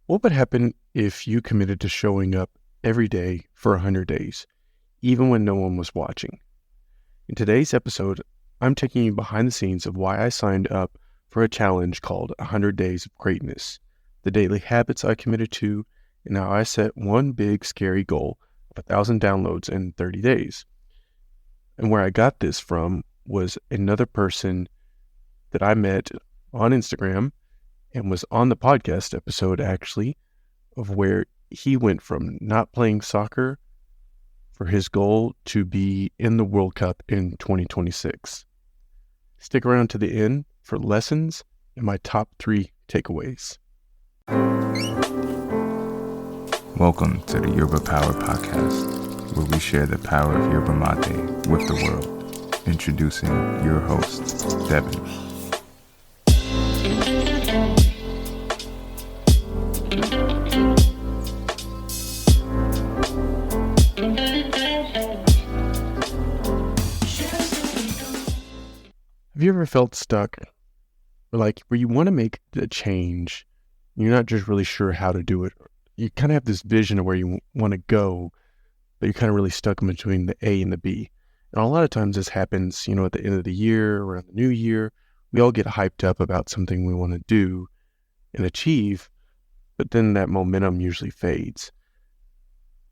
What would happen if you committed to showing up every day for 100 days, even when no one was watching? In today's episode, I'm taking you behind the scenes of why I signed up for a challenge called 100 Days of Greatness, the daily habits I committed to, and how I set one big scary goal of 1,000 downloads in 30 days. And where I got this from was another person that I met on Instagram and was on the podcast episode, actually, of where he went from not playing soccer for his goal to be in the World Cup in 2026. Stick around to the end for lessons and my top 3 takeaways. Welcome to the Yerba Power Podcast, where we share the power of yerba mate with the world. Introducing your host, Devin. Have you ever felt stuck? Or where you want to make a change, you're not just really sure how to do it. You kind of have this vision of where you want to go, but you're kind of really stuck in between the A and the B. And a lot of times this happens, at the end of the year or in the new year. We all get hyped up about something we want to do and achieve, but then that momentum usually fades.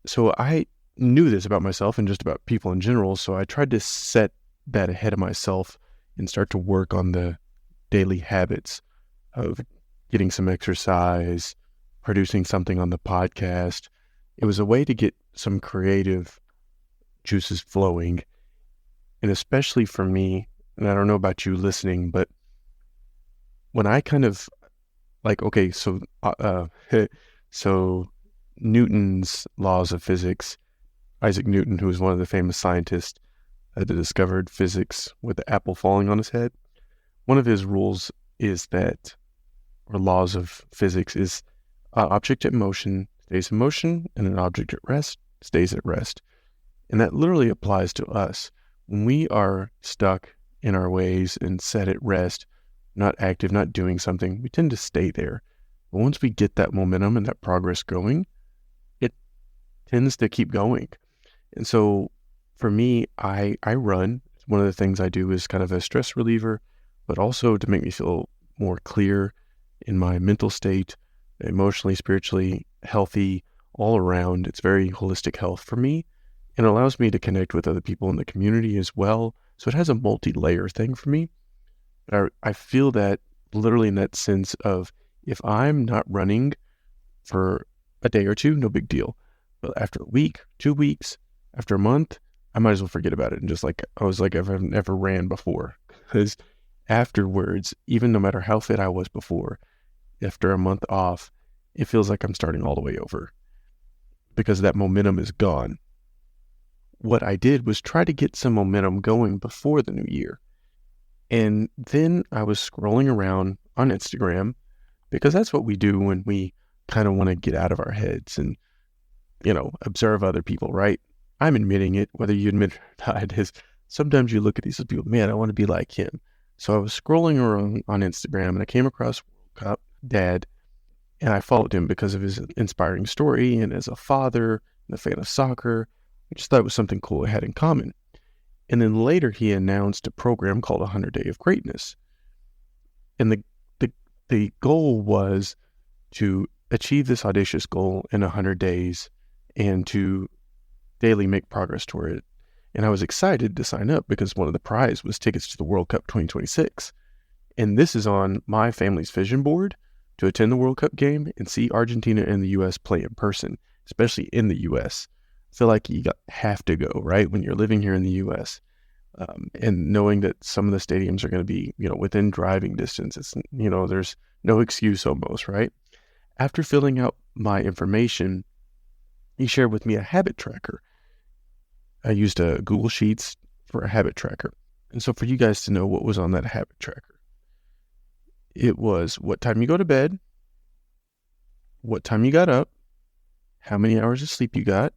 So I knew this about myself and just about people in general, so I tried to set that ahead of myself and start to work on the daily habits of getting some exercise, producing something on the podcast. It was a way to get some creative juices flowing. And especially for me, and I don't know about you listening, but when I kind of so Newton's laws of physics, Isaac Newton, who was one of the famous scientists that discovered physics with the apple falling on his head. One of his rules is that, or laws of physics, is an object in motion stays in motion and an object at rest stays at rest. And that literally applies to us. When we are stuck in our ways and set at rest, not active, not doing something, we tend to stay there. But once we get that momentum and that progress going, it tends to keep going. And so for me, I run. One of the things I do is kind of a stress reliever, but also to make me feel more clear in my mental state, emotionally, spiritually, healthy, all around. It's very holistic health for me and allows me to connect with other people in the community as well. So it has a multi-layer thing for me. I feel that literally in that sense of if I'm not running for a day or two, no big deal. But after a week, 2 weeks, after a month, I might as well forget about it. And just I was like, I've never ran before. Because afterwards, even no matter how fit I was before, after a month off, it feels like I'm starting all the way over because that momentum is gone. What I did was try to get some momentum going before the new year. And then I was scrolling around on Instagram because that's what we do when we kind of want to get out of our heads and, observe other people, right? I'm admitting it, whether you admit it or not, is sometimes you look at these people, man, I want to be like him. So I was scrolling around on Instagram and I came across World Cup Dad, and I followed him because of his inspiring story and as a father and a fan of soccer. I just thought it was something cool I had in common. And then later he announced a program called 100 Day of Greatness. And the goal was to achieve this audacious goal in 100 days and to daily make progress toward it. And I was excited to sign up because one of the prize was tickets to the World Cup 2026. And this is on my family's vision board to attend the World Cup game and see Argentina and the U.S. play in person, especially in the U.S. I feel like you have to go, right, when you're living here in the U.S. And knowing that some of the stadiums are going to be, within driving distance. It's, there's no excuse almost, right? After filling out my information, he shared with me a habit tracker. I used a Google Sheets for a habit tracker. And so for you guys to know what was on that habit tracker, it was what time you go to bed, what time you got up, how many hours of sleep you got.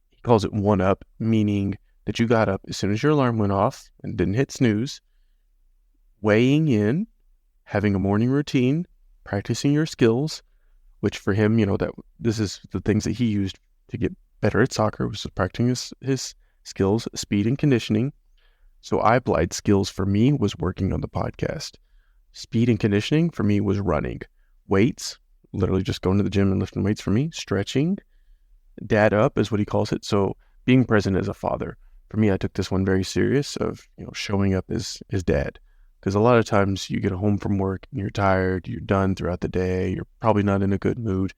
He calls it 1 up, meaning that you got up as soon as your alarm went off and didn't hit snooze, weighing in, having a morning routine, practicing your skills, which for him, that this is the things that he used to get better at soccer, was practicing his skills, speed and conditioning. So I applied skills for me was working on the podcast. Speed and conditioning for me was running. Weights, literally just going to the gym and lifting weights for me. Stretching. Dad up is what he calls it. So being present as a father. For me, I took this one very serious of, showing up as dad. Because a lot of times you get home from work and you're tired, you're done throughout the day, you're probably not in a good mood,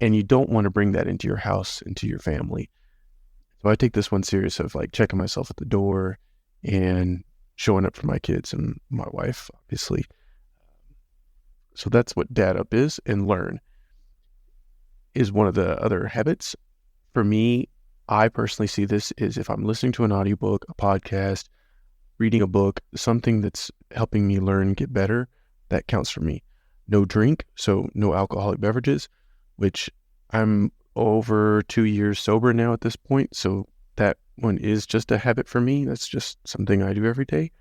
and you don't want to bring that into your house, into your family. So I take this one serious of like checking myself at the door and showing up for my kids and my wife, obviously. So that's what dad up is. And learn is one of the other habits. For me, I personally see this is if I'm listening to an audiobook, a podcast, reading a book, something that's helping me learn, get better, that counts for me. No drink, so no alcoholic beverages, which I'm over 2 years sober now at this point. So that one is just a habit for me. That's just something I do every day.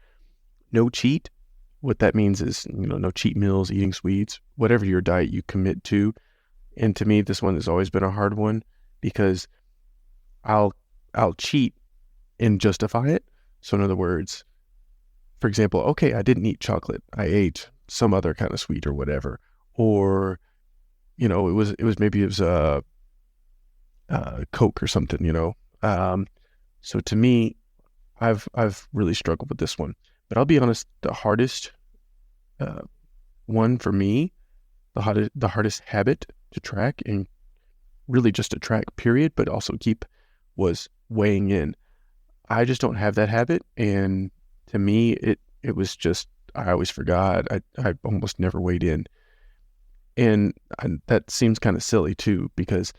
No cheat. What that means is, no cheat meals, eating sweets, whatever your diet you commit to. And to me, this one has always been a hard one because I'll cheat and justify it. So in other words, for example, okay, I didn't eat chocolate. I ate some other kind of sweet or whatever. Or, it was Coke or something, So to me, I've really struggled with this one. But I'll be honest, the hardest one for me, the hardest habit to track, and really just to track, period, but also keep, was weighing in. I just don't have that habit, and to me, it was just, I always forgot. I almost never weighed in. And that seems kind of silly too, because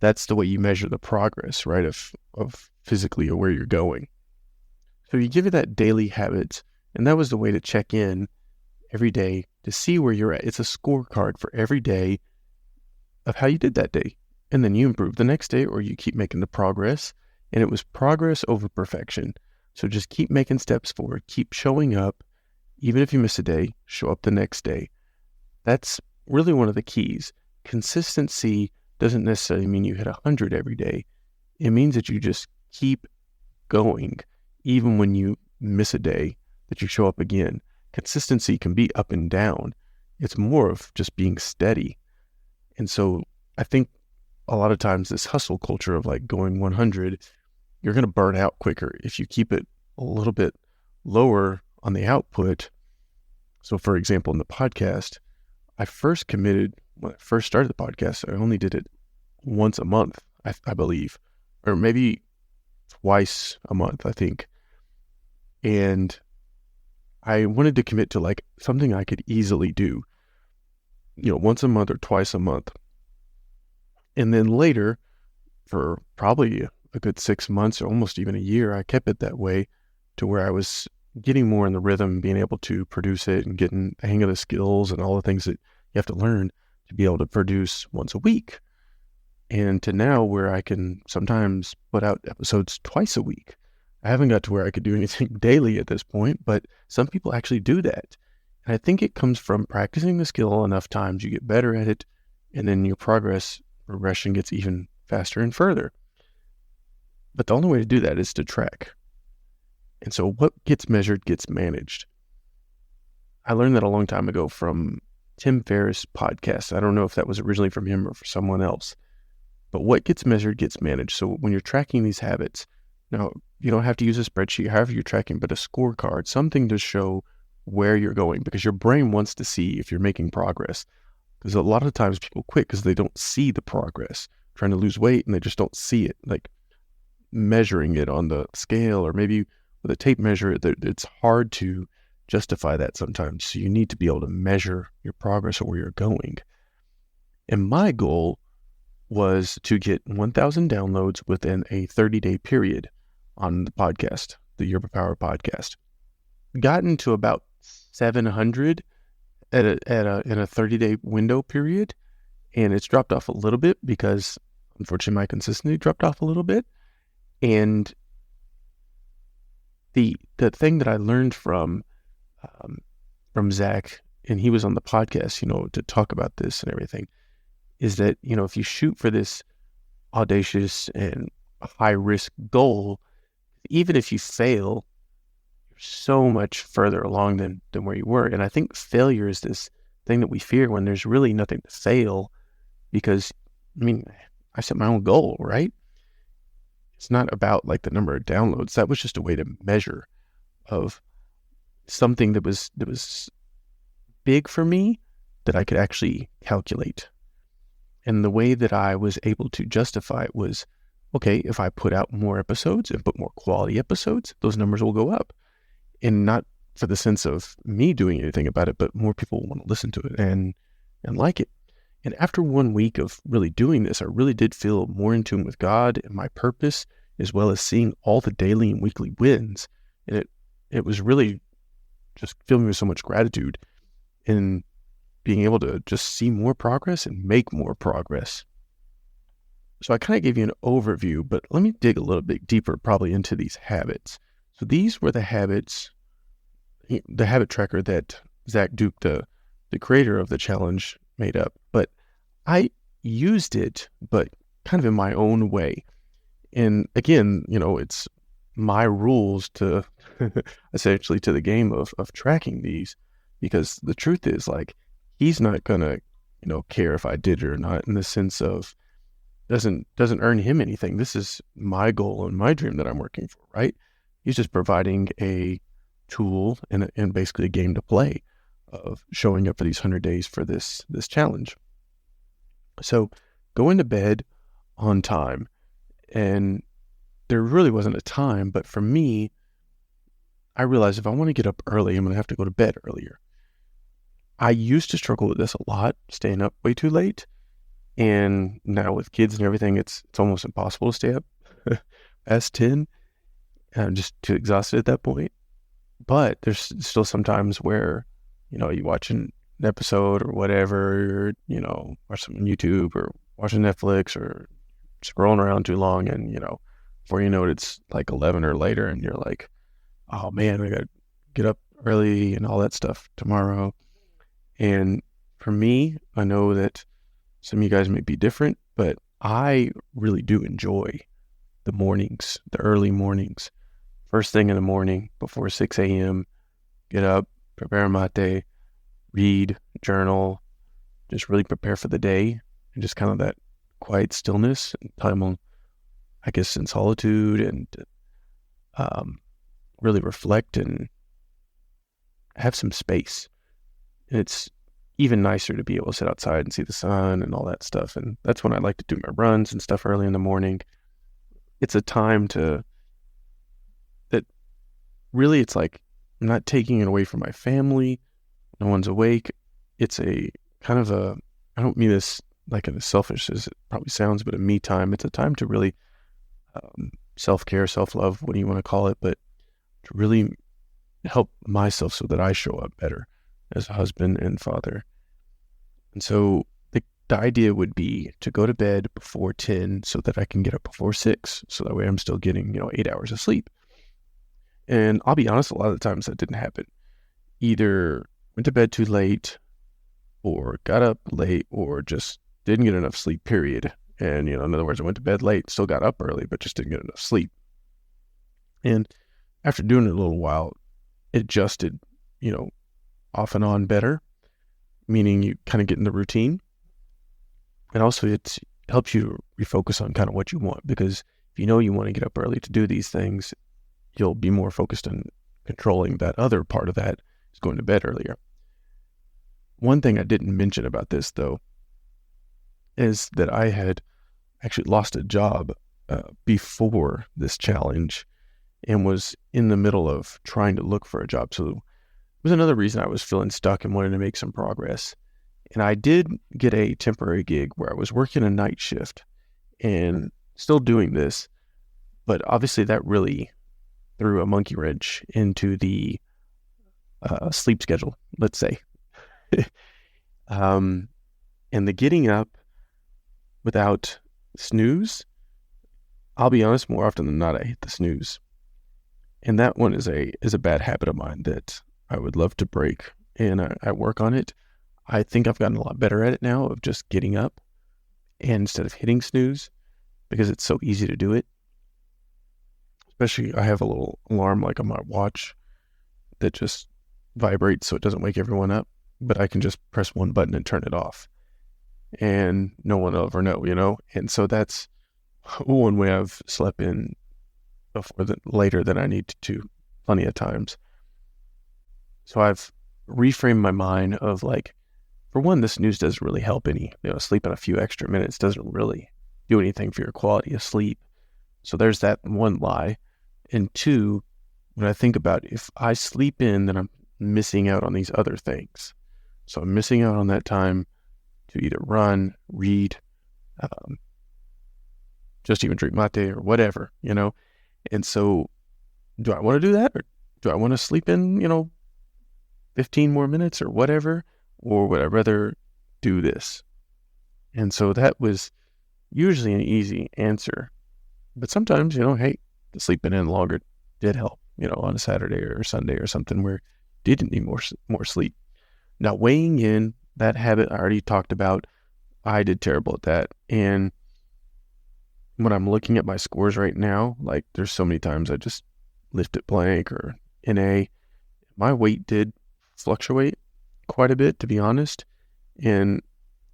that's the way you measure the progress, right, of physically or where you're going. So you give it that daily habit, and that was the way to check in every day to see where you're at. It's a scorecard for every day of how you did that day. And then you improve the next day, or you keep making the progress. And it was progress over perfection. So just keep making steps forward, keep showing up. Even if you miss a day, show up the next day. That's really one of the keys. Consistency doesn't necessarily mean you hit 100 every day. It means that you just keep going, even when you miss a day, that you show up again. Consistency can be up and down. It's more of just being steady. And so I think a lot of times this hustle culture of like going 100, you're going to burn out quicker if you keep it a little bit lower on the output. So for example, in the podcast, I first committed, when I first started the podcast, I only did it once a month, I believe, or maybe twice a month, I think. And I wanted to commit to like something I could easily do, once a month or twice a month. And then later, for probably a good 6 months or almost even a year, I kept it that way to where I was getting more in the rhythm, being able to produce it and getting the hang of the skills and all the things that you have to learn to be able to produce once a week. And to now where I can sometimes put out episodes twice a week. I haven't got to where I could do anything daily at this point, but some people actually do that. And I think it comes from practicing the skill enough times, you get better at it, and then your progression gets even faster and further. But the only way to do that is to track. And so what gets measured gets managed. I learned that a long time ago from Tim Ferriss' podcast. I don't know if that was originally from him or for someone else. But what gets measured gets managed. So when you're tracking these habits, now you don't have to use a spreadsheet, however you're tracking, but a scorecard, something to show where you're going, because your brain wants to see if you're making progress. Because a lot of times people quit because they don't see the progress, trying to lose weight, and they just don't see it. Like measuring it on the scale or maybe with a tape measure, it's hard to justify that sometimes. So you need to be able to measure your progress or where you're going. And my goal was to get 1,000 downloads within a 30-day period on the podcast, the Yerba Power podcast. Gotten to about 700 in a 30-day window period, and it's dropped off a little bit because unfortunately my consistency dropped off a little bit. And the thing that I learned from Zach, and he was on the podcast, to talk about this and everything, is that, if you shoot for this audacious and high risk goal, even if you fail, you're so much further along than where you were. And I think failure is this thing that we fear when there's really nothing to fail, because, I set my own goal, right? It's not about like the number of downloads. That was just a way to measure of something that was big for me that I could actually calculate. And the way that I was able to justify it was, okay, if I put out more episodes and put more quality episodes, those numbers will go up. And not for the sense of me doing anything about it, but more people want to listen to it and like it. And after 1 week of really doing this, I really did feel more in tune with God and my purpose, as well as seeing all the daily and weekly wins. And it was really just filling me with so much gratitude in being able to just see more progress and make more progress. So I kind of gave you an overview, but let me dig a little bit deeper probably into these habits. So these were the habits, the habit tracker that Zach Duke, the creator of the challenge, made up. But I used it, but kind of in my own way. And again, it's my rules to essentially to the game of tracking these, because the truth is, like, he's not gonna, care if I did it or not, in the sense of doesn't earn him anything. This is my goal and my dream that I'm working for, right? He's just providing a tool and basically a game to play of showing up for these 100 days for this challenge. So going to bed on time, and there really wasn't a time, but for me, I realized if I want to get up early, I'm going to have to go to bed earlier. I used to struggle with this a lot, staying up way too late. And now with kids and everything, it's almost impossible to stay up past 10. I'm just too exhausted at that point. But there's still some times where, you watch an episode or whatever, or, watch some YouTube or watching Netflix or scrolling around too long, and, before you know it, it's like 11 or later, and you're like, oh man, I got to get up early and all that stuff tomorrow. And for me, I know that some of you guys may be different, but I really do enjoy the mornings, the early mornings. First thing in the morning before 6 a.m., get up, prepare mate, read, journal, just really prepare for the day, and just kind of that quiet stillness and time on, I guess, in solitude, and really reflect and have some space. And it's even nicer to be able to sit outside and see the sun and all that stuff. And that's when I like to do my runs and stuff early in the morning. It's a time that really, it's like, I'm not taking it away from my family. No one's awake. It's a kind of I don't mean this like in as selfish as it probably sounds, but a me time. It's a time to really self-care, self-love, what do you want to call it, but to really help myself so that I show up better as a husband and father. And so the idea would be to go to bed before 10 so that I can get up before 6. So that way I'm still getting, 8 hours of sleep. And I'll be honest, a lot of the times that didn't happen. Either went to bed too late, or got up late, or just didn't get enough sleep, period. And, in other words, I went to bed late, still got up early, but just didn't get enough sleep. And after doing it a little while, it adjusted, off and on better, meaning you kind of get in the routine. And also it helps you refocus on kind of what you want, because if you want to get up early to do these things, you'll be more focused on controlling that other part of that, is going to bed earlier. One thing I didn't mention about this, though, is that I had actually lost a job before this challenge, and was in the middle of trying to look for a job. So it was another reason I was feeling stuck and wanted to make some progress. And I did get a temporary gig where I was working a night shift and still doing this, but obviously that really threw a monkey wrench into the sleep schedule, let's say. And the getting up without snooze, I'll be honest, more often than not, I hit the snooze. And that one is a bad habit of mine that I would love to break, and I work on it. I think I've gotten a lot better at it now, of just getting up. And instead of hitting snooze, because it's so easy to do it, especially I have a little alarm like on my watch that just vibrates so it doesn't wake everyone up, but I can just press one button and turn it off and no one will ever know. And so that's one way I've slept in later than I need to plenty of times. So I've reframed my mind of like, for one, this snooze doesn't really help any, sleeping a few extra minutes doesn't really do anything for your quality of sleep. So there's that one lie. And two, when I think about if I sleep in, then I'm missing out on these other things. So I'm missing out on that time to either run, read, just even drink mate or whatever, And so do I want to do that? Or do I want to sleep in, 15 more minutes or whatever? Or would I rather do this? And so that was usually an easy answer. But sometimes, hey, the sleeping in longer did help, on a Saturday or Sunday or something where didn't need more sleep. Now, weighing in, that habit I already talked about, I did terrible at that. And when I'm looking at my scores right now, like there's so many times I just lifted blank or NA. My weight did fluctuate quite a bit, to be honest. And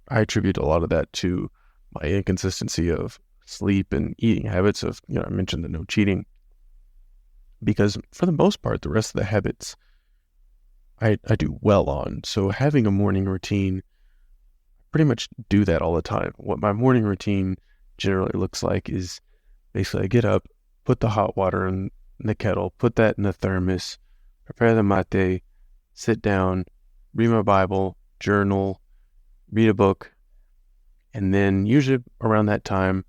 I attribute a lot of that to my inconsistency of sleep and eating habits of, I mentioned the no cheating. Because for the most part, the rest of the habits I do well on. So having a morning routine, I pretty much do that all the time. What my morning routine generally looks like is basically I get up, put the hot water in the kettle, put that in the thermos, prepare the mate, sit down, read my Bible, journal, read a book, and then usually around that time,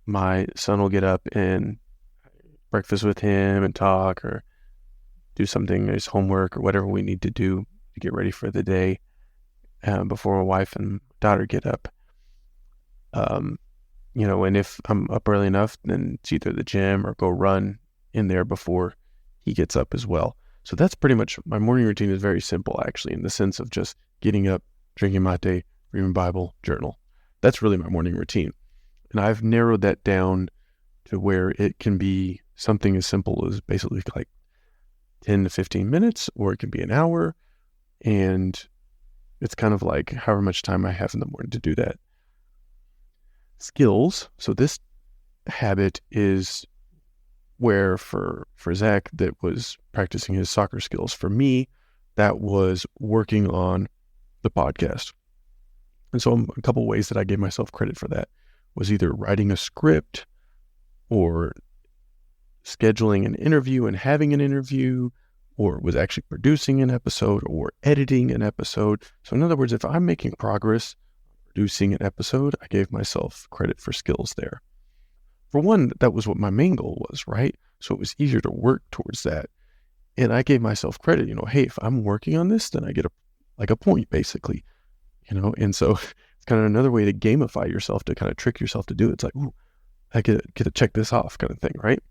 my son will get up and breakfast with him and talk or do something, his homework or whatever we need to do to get ready for the day before my wife and daughter get up. And if I'm up early enough, then it's either the gym or go run in there before he gets up as well. So that's pretty much, my morning routine is very simple actually, in the sense of just getting up, drinking mate, reading Bible, journal. That's really my morning routine. And I've narrowed that down to where it can be something as simple as basically like 10 to 15 minutes, or it can be an hour. And it's kind of like however much time I have in the morning to do that. Skills. So this habit is where for Zach, that was practicing his soccer skills. For me, that was working on the podcast. And so a couple ways that I gave myself credit for that was either writing a script or scheduling an interview and having an interview, or was actually producing an episode or editing an episode. So in other words, if I'm making progress producing an episode, I gave myself credit for skills there. For one, that was what my main goal was, right? So it was easier to work towards that. And I gave myself credit, hey, if I'm working on this, then I get a point basically, and so it's kind of another way to gamify yourself, to kind of trick yourself to do it. It's like, ooh, I get to check this off kind of thing, right?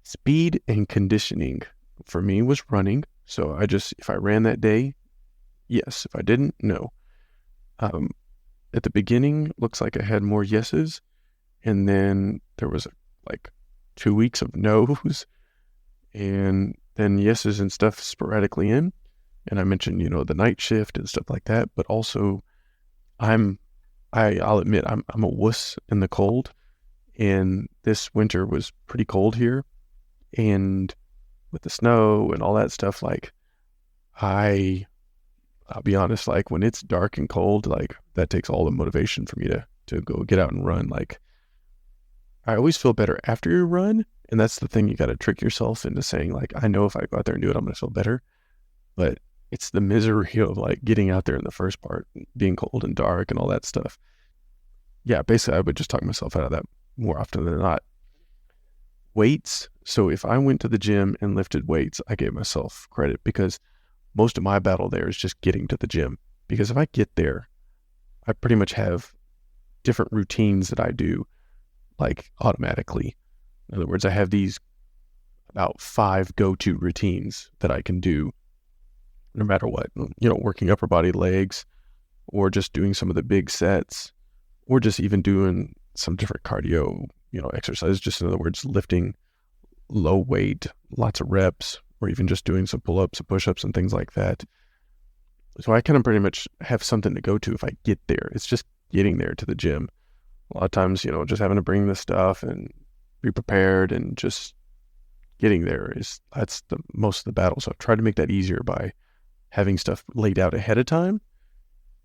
Speed and conditioning for me was running. So if I ran that day, yes. If I didn't, no. At the beginning, looks like I had more yeses. And then there was like 2 weeks of no's, and then yeses and stuff sporadically in. And I mentioned, the night shift and stuff like that. But also I'll admit I'm a wuss in the cold. And this winter was pretty cold here. And with the snow and all that stuff, like I'll be honest, like when it's dark and cold, like that takes all the motivation for me to go get out and run. Like I always feel better after you run. And that's the thing, you got to trick yourself into saying like, I know if I go out there and do it, I'm going to feel better. But it's the misery of like getting out there in the first part, being cold and dark and all that stuff. Yeah, basically I would just talk myself out of that more often than not. Weights. So if I went to the gym and lifted weights, I gave myself credit, because most of my battle there is just getting to the gym. Because if I get there, I pretty much have different routines that I do like automatically. In other words, I have these about 5 go-to routines that I can do no matter what, working upper body, legs, or just doing some of the big sets, or just even doing some different cardio, exercise, just in other words, lifting low weight, lots of reps, or even just doing some pull-ups and push-ups and things like that. So I kind of pretty much have something to go to if I get there. It's just getting there to the gym. A lot of times, just having to bring the stuff and be prepared, and just getting there that's the most of the battle. So I've tried to make that easier by having stuff laid out ahead of time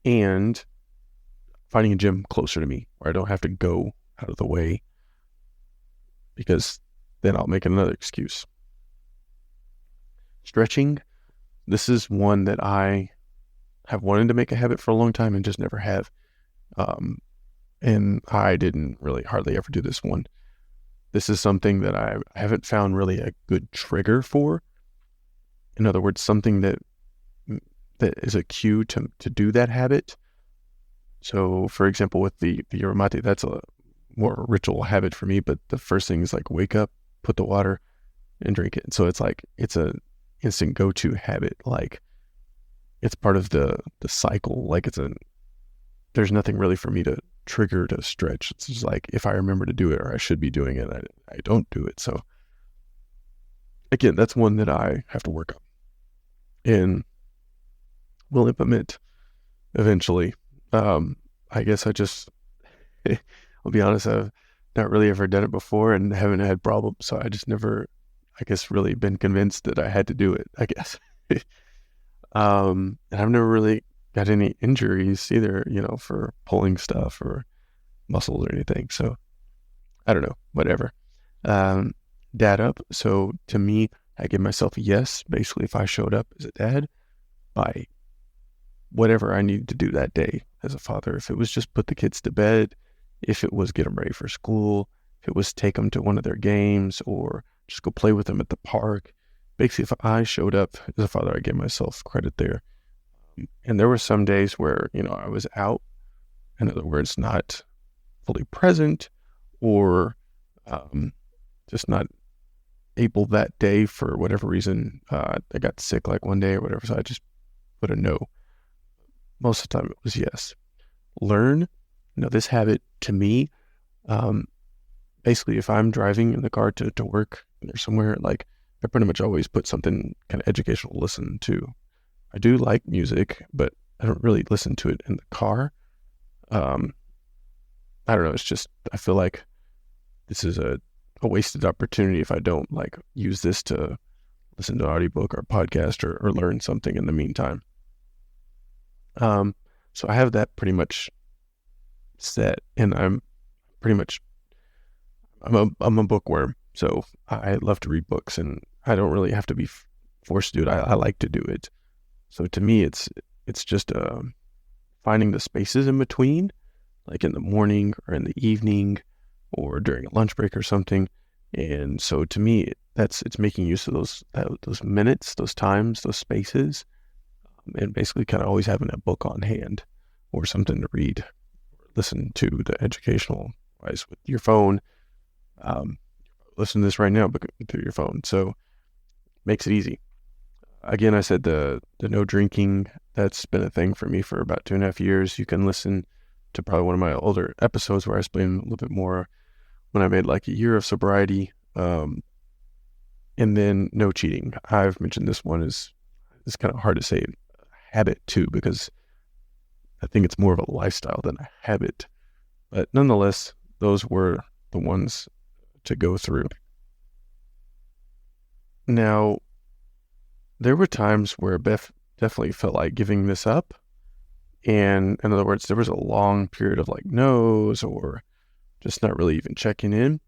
and finding a gym closer to me where I don't have to go out of the way, because then I'll make another excuse. Stretching. This is one that I have wanted to make a habit for a long time and just never have. And I didn't really hardly ever do this one. This is something that I haven't found really a good trigger for. In other words, something that is a cue to do that habit. So, for example, with the yerba mate, that's a more ritual habit for me. But the first thing is like wake up, put the water, and drink it. So it's like it's a instant go-to habit. Like it's part of the cycle. Like there's nothing really for me to trigger to stretch. It's just like if I remember to do it, or I should be doing it, I don't do it. So again, that's one that I have to work on and will implement eventually. I guess I'll be honest, I've not really ever done it before and haven't had problems. So I just never, I guess, really been convinced that I had to do it, I guess. And I've never really got any injuries either, for pulling stuff or muscles or anything. So I don't know, whatever. Dad up. So to me, I give myself a yes. Basically, if I showed up as a dad by whatever I needed to do that day as a father, if it was just put the kids to bed, if it was get them ready for school, if it was take them to one of their games, or just go play with them at the park. Basically, if I showed up as a father, I give myself credit there. And there were some days where, I was out, in other words, not fully present, or just not able that day for whatever reason. I got sick like one day or whatever, so I just put a no. Most of the time it was yes. Learn. This habit to me, basically if I'm driving in the car to work or somewhere, like I pretty much always put something kind of educational to listen to. I do like music, but I don't really listen to it in the car. I don't know. It's just, I feel like this is a wasted opportunity if I don't like use this to listen to an audiobook or a podcast or learn something in the meantime. So I have that pretty much set, and I'm a bookworm. So I love to read books, and I don't really have to be forced to do it. I like to do it. So to me, it's just finding the spaces in between, like in the morning or in the evening or during a lunch break or something. And so to me, it's making use of those minutes, those times, those spaces, and basically kind of always having a book on hand or something to read, or listen to the educational wise with your phone. Listen to this right now through your phone. So makes it easy. Again, I said the no drinking, that's been a thing for me for about 2.5 years. You can listen to probably one of my older episodes where I explain a little bit more when I made like a year of sobriety. And then no cheating. I've mentioned this one is kind of hard to say habit too, because I think it's more of a lifestyle than a habit. But nonetheless, those were the ones to go through. Now, there were times where Beth definitely felt like giving this up. And in other words, there was a long period of like no's or just not really even checking in.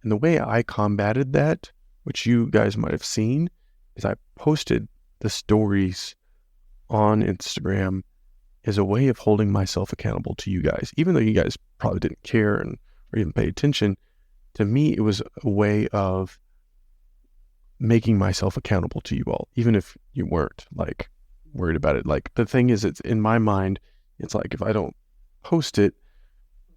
And the way I combated that, which you guys might have seen, is I posted the stories on Instagram as a way of holding myself accountable to you guys. Even though you guys probably didn't care or even pay attention, to me, it was a way of making myself accountable to you all, even if you weren't like worried about it. Like the thing is, it's in my mind, it's like if I don't post it,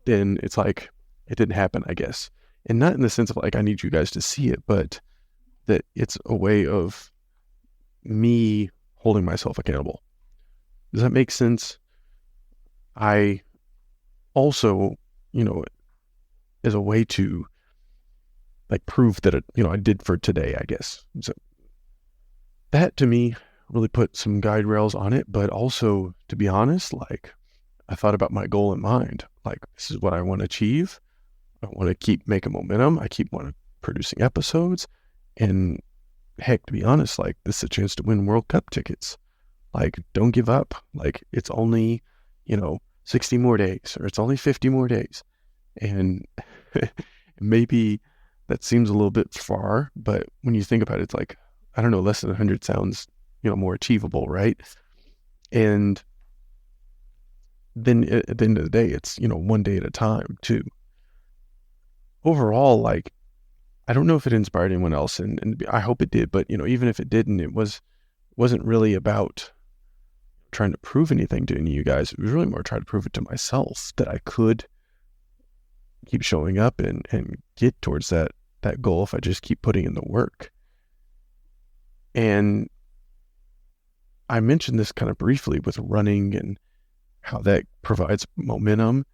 then it's like it didn't happen, I guess. And not in the sense of like I need you guys to see it, but that it's a way of me holding myself accountable. Does that make sense? I also, you know, as a way to like prove that I did for today, I guess. So that to me really put some guide rails on it, but also, to be honest, like I thought about my goal in mind. Like, this is what I want to achieve. I want to keep making momentum. I keep wanting producing episodes. And heck, to be honest, like this is a chance to win World Cup tickets. Like, don't give up. Like, it's only, 60 more days, or it's only 50 more days. And maybe that seems a little bit far, but when you think about it, it's like, I don't know, less than 100 sounds, more achievable, right? And then at the end of the day, it's, one day at a time too. Overall, like, I don't know if it inspired anyone else, and I hope it did, but, even if it didn't, wasn't really about trying to prove anything to any of you guys. It was really more trying to prove it to myself that I could keep showing up and get towards that goal if I just keep putting in the work. And I mentioned this kind of briefly with running and how that provides momentum.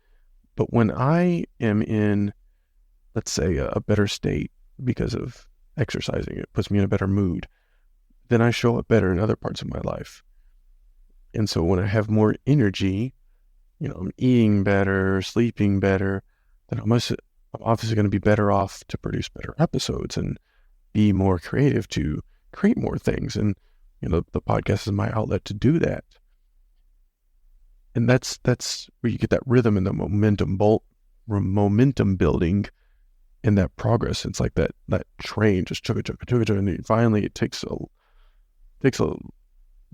But when I am in, let's say, a better state because of exercising, it puts me in a better mood, then I show up better in other parts of my life. And so when I have more energy, I'm eating better, sleeping better, then I'm obviously going to be better off to produce better episodes and be more creative to create more things. And, the podcast is my outlet to do that. And that's where you get that rhythm and the momentum building and that progress. It's like that train just chugga, and finally it takes a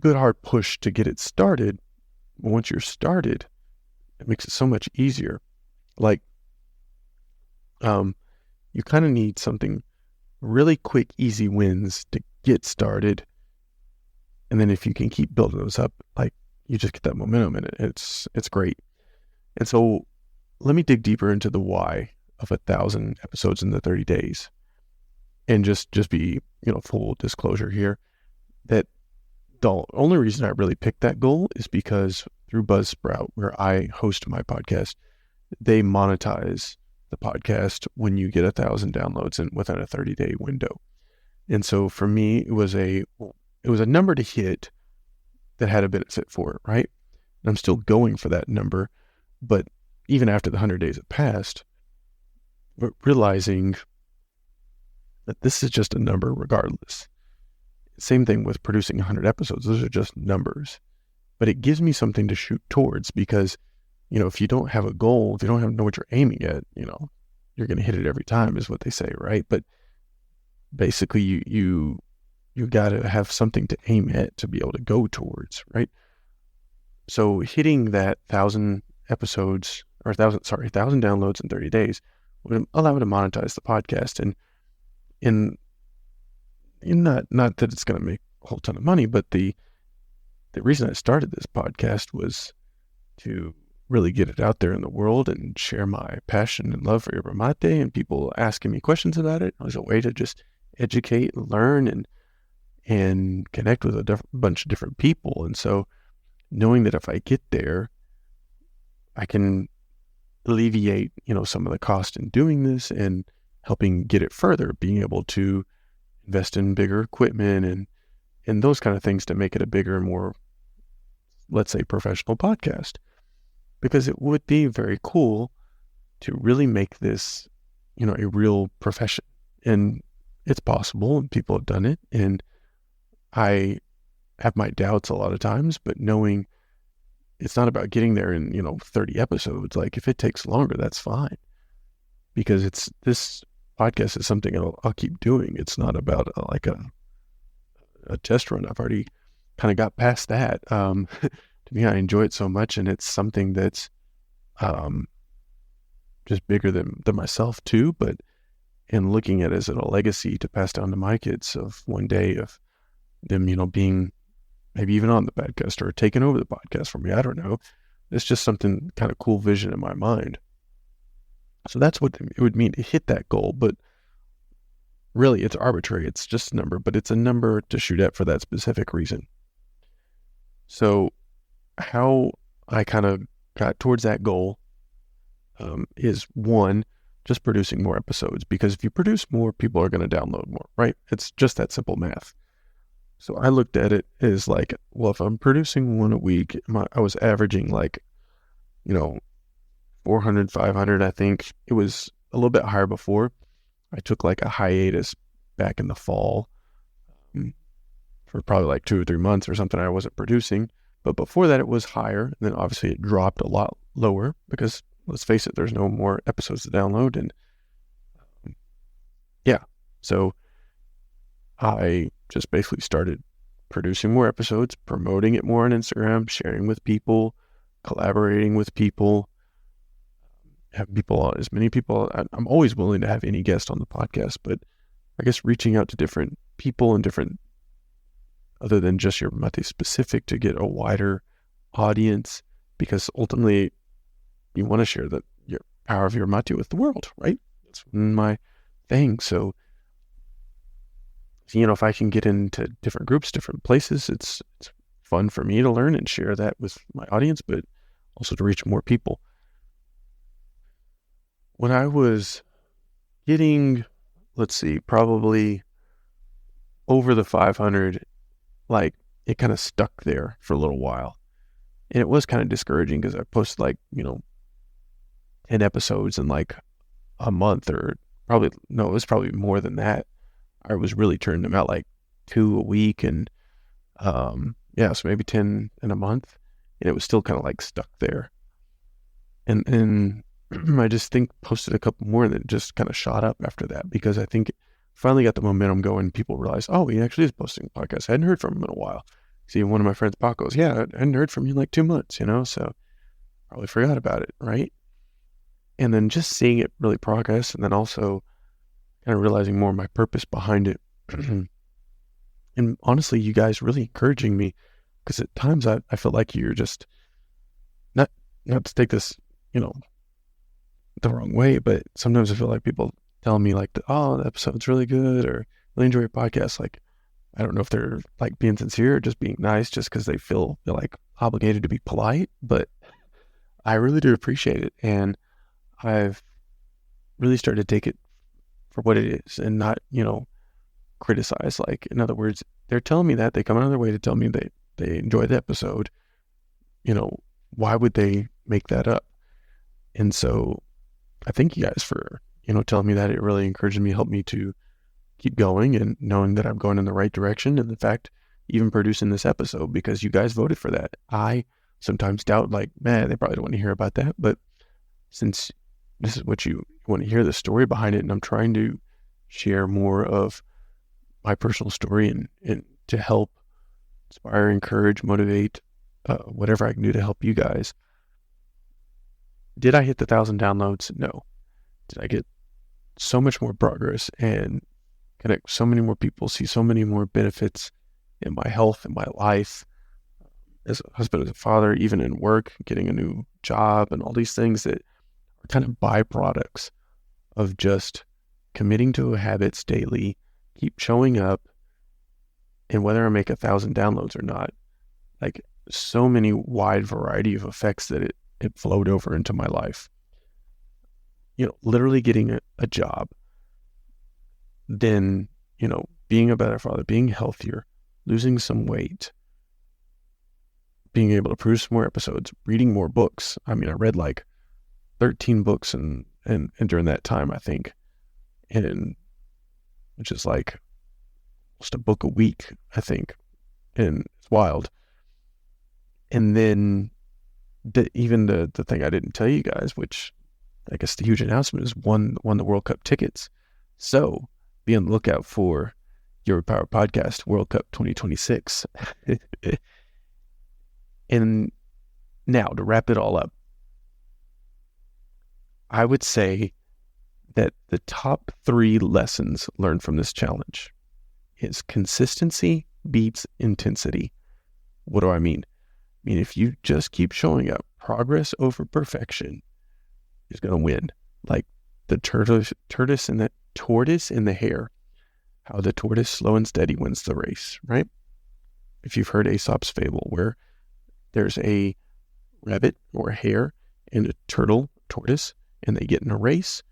good hard push to get it started. But once you're started, it makes it so much easier. Like, you kind of need something really quick, easy wins to get started. And then if you can keep building those up, like, you just get that momentum in it. It's great. And so let me dig deeper into the why of 1,000 episodes in the 30 days. And just be, full disclosure here, that the only reason I really picked that goal is because through Buzzsprout, where I host my podcast, they monetize the podcast when you get 1,000 downloads within a 30-day window. And so for me, it was a number to hit that had a benefit for it, right? And I'm still going for that number, but even after the 100 days have passed, but realizing that this is just a number regardless. Same thing with producing 100 episodes. Those are just numbers, but it gives me something to shoot towards, because, if you don't have a goal, if you don't know what you're aiming at, you're going to hit it every time, is what they say, right? But basically you got to have something to aim at to be able to go towards, right? So hitting that 1,000 episodes, or 1,000 downloads in 30 days would allow me to monetize the podcast. And not that it's going to make a whole ton of money, but the reason I started this podcast was to really get it out there in the world and share my passion and love for yerba mate, and people asking me questions about it. It was a way to just educate and learn and connect with a bunch of different people. And so knowing that if I get there, I can alleviate, some of the cost in doing this and helping get it further, being able to invest in bigger equipment and those kind of things to make it a bigger and more, let's say, professional podcast. Because it would be very cool to really make this, a real profession. And it's possible, and people have done it. And I have my doubts a lot of times, but knowing it's not about getting there in, 30 episodes. Like, if it takes longer, that's fine. Because this podcast is something I'll keep doing. It's not about a test run. I've already kind of got past that. To me, I enjoy it so much, and it's something that's just bigger than myself too. But in looking at it as a legacy to pass down to my kids of one day of them, being maybe even on the podcast or taking over the podcast for me. I don't know. It's just something kind of cool vision in my mind. So that's what it would mean to hit that goal. But really, it's arbitrary. It's just a number, but it's a number to shoot at for that specific reason. So how I kind of got towards that goal is one, just producing more episodes, because if you produce more, people are going to download more, right? It's just that simple math. So I looked at it as like, well, if I'm producing one a week, I was averaging like, 400, 500. I think it was a little bit higher before. I took like a hiatus back in the fall for probably like 2 or 3 months or something. I wasn't producing, but before that it was higher. And then obviously it dropped a lot lower because let's face it, there's no more episodes to download. And yeah, so I just basically started producing more episodes, promoting it more on Instagram, sharing with people, collaborating with people, have people, as many people. I'm always willing to have any guest on the podcast, but I guess reaching out to different people and different, other than just your mate specific, to get a wider audience, because ultimately you want to share your power of your mate with the world, right? That's my thing. So, if I can get into different groups, different places, it's fun for me to learn and share that with my audience, but also to reach more people. When I was getting, probably over the 500, like it kind of stuck there for a little while. And it was kind of discouraging because I posted 10 episodes in like a month, or it was probably more than that. I was really turning them out like 2 a week, and so maybe 10 in a month, and it was still kind of like stuck there. And I just think posted a couple more and it just kind of shot up after that, because I think finally got the momentum going. People realized, oh, he actually is posting podcasts. I hadn't heard from him in a while. See, one of my friends, Paco, goes, yeah, I hadn't heard from you in like 2 months, so probably forgot about it, right? And then just seeing it really progress, and then also kind of realizing more of my purpose behind it. And honestly, you guys really encouraging me, because at times I feel like you're just not to take this, the wrong way, but sometimes I feel like people telling me like, oh, the episode's really good, or really enjoy your podcast. Like, I don't know if they're like being sincere or just being nice, just because they feel like obligated to be polite, but I really do appreciate it. And I've really started to take it for what it is and not, criticize. Like, in other words, they're telling me that, they come out of their way to tell me they enjoy the episode. Why would they make that up? And so I thank you guys for, telling me that. It really encouraged me, helped me to keep going, and knowing that I'm going in the right direction. And in fact, even producing this episode, because you guys voted for that. I sometimes doubt, like, man, they probably don't want to hear about that. But since this is what you want to hear, the story behind it, and I'm trying to share more of my personal story and to help inspire, encourage, motivate, whatever I can do to help you guys. Did I hit the 1,000 downloads? No. Did I get so much more progress and connect so many more people, see so many more benefits in my health, in my life, as a husband, as a father, even in work, getting a new job, and all these things that are kind of byproducts of just committing to habits daily, keep showing up, and whether I make 1,000 downloads or not, like, so many wide variety of effects that it flowed over into my life. Literally getting a job, then, being a better father, being healthier, losing some weight, being able to produce more episodes, reading more books. I mean, I read like 13 books and during that time, I think, and which is like almost a book a week, I think, and it's wild. And then even the thing I didn't tell you guys, which I guess the huge announcement, is won the World Cup tickets. So be on the lookout for Your Power Podcast World Cup 2026. And now, to wrap it all up, I would say that the top 3 lessons learned from this challenge is consistency beats intensity. What do I mean? I mean, if you just keep showing up, progress over perfection is going to win. Like the tortoise and the hare, how the tortoise slow and steady wins the race, right? If you've heard Aesop's fable, where there's a rabbit or a hare and a tortoise, and they get in a race,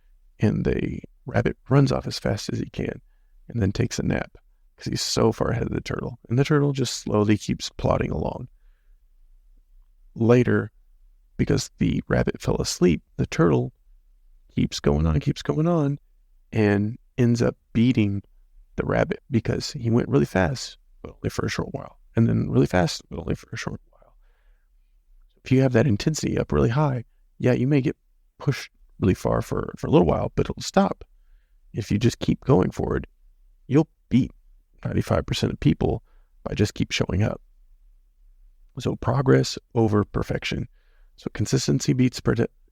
and the rabbit runs off as fast as he can and then takes a nap because he's so far ahead of the turtle. And the turtle just slowly keeps plodding along. Later, because the rabbit fell asleep, the turtle keeps going on, and ends up beating the rabbit because he went really fast, but only for a short while, and then really fast, but only for a short while. If you have that intensity up really high, yeah, you may get pushed really far for a little while, but it'll stop. If you just keep going forward, you'll beat 95% of people by just keep showing up. So progress over perfection. So consistency beats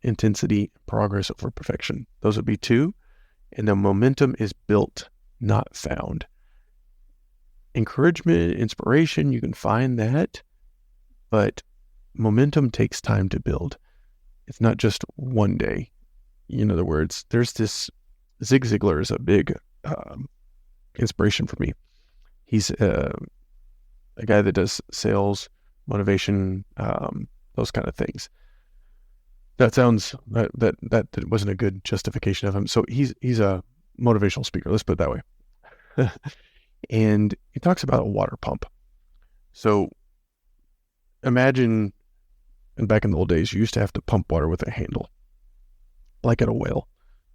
intensity, progress over perfection. Those would be 2. And the momentum is built, not found. Encouragement, inspiration, you can find that, but momentum takes time to build. It's not just one day. In other words, there's this, Zig Ziglar is a big inspiration for me. He's a guy that does sales, motivation, those kind of things. That sounds, that wasn't a good justification of him. So he's a motivational speaker, let's put it that way. And he talks about a water pump. So imagine, and back in the old days, you used to have to pump water with a handle, like at a well.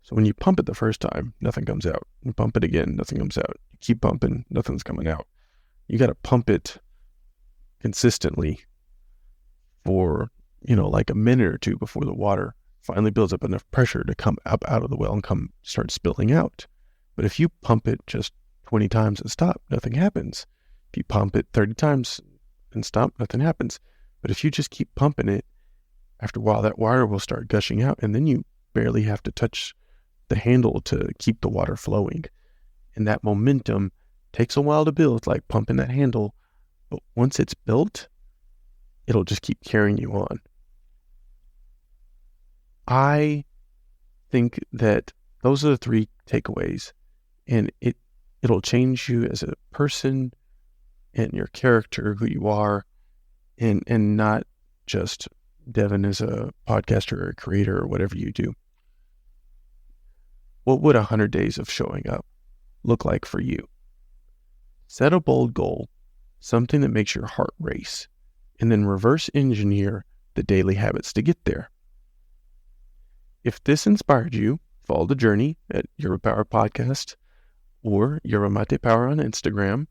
So when you pump it the first time, nothing comes out. You pump it again, nothing comes out. You keep pumping, nothing's coming out. You got to pump it consistently for, like a minute or 2 before the water finally builds up enough pressure to come up out of the well and start spilling out. But if you pump it just 20 times and stop, nothing happens. If you pump it 30 times and stop, nothing happens. But if you just keep pumping it, after a while, that water will start gushing out, and then you barely have to touch the handle to keep the water flowing. And that momentum takes a while to build, like pumping that handle. But once it's built, it'll just keep carrying you on. I think that those are the 3 takeaways, and it'll change you as a person and your character, who you are, and not just Devin as a podcaster or a creator or whatever you do. What would 100 days of showing up look like for you? Set a bold goal, something that makes your heart race, and then reverse engineer the daily habits to get there. If this inspired you, follow the journey at Yerba Power Podcast or Yerba Mate Power on Instagram.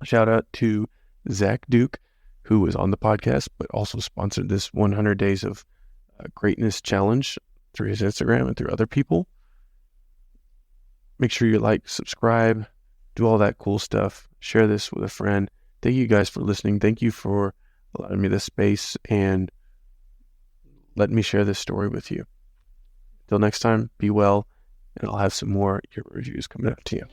Shout out to Zach Duke, who was on the podcast, but also sponsored this 100 Days of Greatness Challenge through his Instagram and through other people. Make sure you like, subscribe, do all that cool stuff. Share this with a friend. Thank you guys for listening. Thank you for allowing me this space and letting me share this story with you. Till next time, be well, and I'll have some more reviews coming out to you.